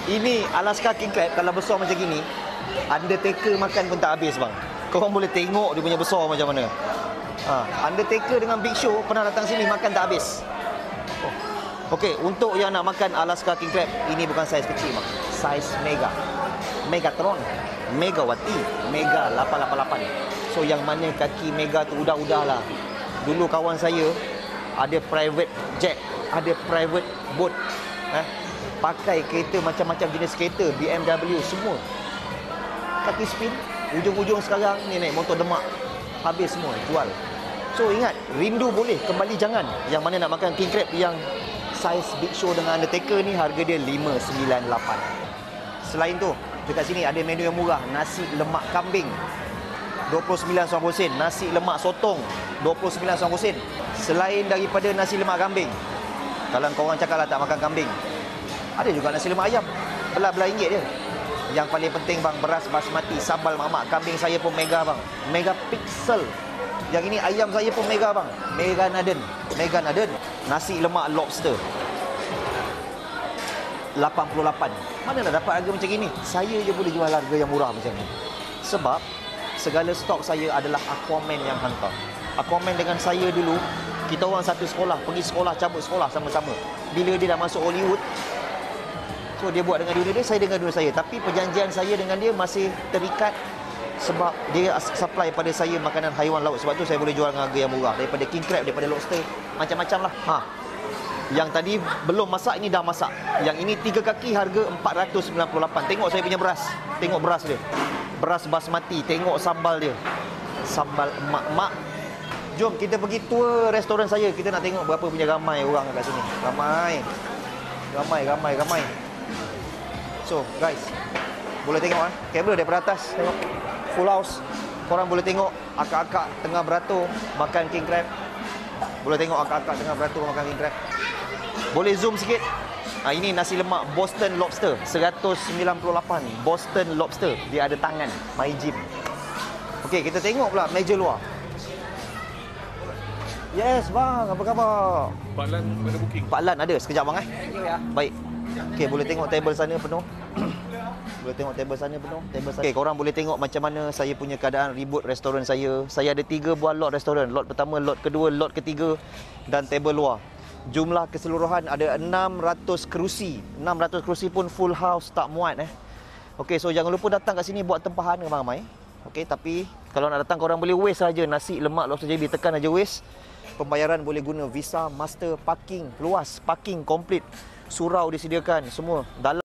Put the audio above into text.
Ini Alaska King Crab kalau besar macam gini, Undertaker makan pun tak habis bang. Korang boleh tengok dia punya besar macam mana. Undertaker dengan Big Show pernah datang sini makan tak habis. Okey, untuk yang nak makan Alaska King Crab, ini bukan saiz kecil bang. Saiz mega. Megatron, Megawati, Mega 888. So yang mana kaki Mega tu udah-udah lah. Dulu kawan saya ada private jet, ada private boat. Pakai kereta macam-macam jenis kereta, BMW semua. Kaki spin, ujung-ujung sekarang ni naik motor demak. Habis semua, jual. So ingat, rindu boleh, kembali jangan. Yang mana nak makan King Crab yang saiz Big Show dengan Undertaker ni, harga dia 598. Selain tu, dekat sini ada menu yang murah, nasi lemak kambing 29.90 sen, nasi lemak sotong 29.90 sen. Selain daripada nasi lemak kambing, kalau korang cakap lah tak makan kambing, ada juga nasi lemak ayam, belah-belah RM1 je. Yang paling penting bang, beras basmati, sambal mamak. Kambing saya pun mega bang, mega pixel. Yang ini ayam saya pun mega bang, mega naden. Nasi lemak lobster 88. Mana nak dapat harga macam ini? Saya je boleh jual harga yang murah macam ni. Sebab segala stok saya adalah Aquaman yang hantar. Aquaman dengan saya dulu, kita orang satu sekolah, pergi sekolah, cabut sekolah sama-sama. Bila dia dah masuk Hollywood, so dia buat dengan dunia dia, saya dengan dunia saya. Tapi perjanjian saya dengan dia masih terikat sebab dia supply pada saya makanan haiwan laut. Sebab tu saya boleh jual dengan harga yang murah. Daripada king crab, daripada lobster, macam-macam lah. Yang tadi belum masak, ini dah masak. Yang ini 3 kaki harga 498. Tengok saya punya beras. Tengok beras dia. Beras basmati. Tengok sambal dia. Sambal emak-emak. Jom kita pergi tour restoran saya. Kita nak tengok berapa punya ramai orang kat sini. Ramai. So guys, boleh tengok kamera daripada atas. Tengok full house. Korang boleh tengok akak-akak tengah beratur makan king crab. Boleh tengok akak-akak tengah beratur makan king crab. Boleh zoom sikit. Ini nasi lemak Boston Lobster 198. Boston Lobster. Dia ada tangan. My gym. Okey, kita tengok pula meja luar. Yes bang, apa khabar? Pak Lan ada booking. Pak Lan ada, sekejap bang Baik. Okey, boleh tengok table sana penuh. Boleh tengok table sana penuh. Okey, korang boleh tengok macam mana saya punya keadaan ribut restoran saya. Saya ada 3 buah lot restoran. Lot pertama, lot kedua, lot ketiga dan table luar. Jumlah keseluruhan ada 600 kerusi. 600 kerusi pun full house, tak muat Okey, so jangan lupa datang kat sini buat tempahan ramai. Okey, tapi kalau nak datang korang boleh waste saja nasi lemak lobster JB, tekan aja waste. Pembayaran boleh guna Visa, Master, parking luas, parking komplit. Surau disediakan semua. Dalam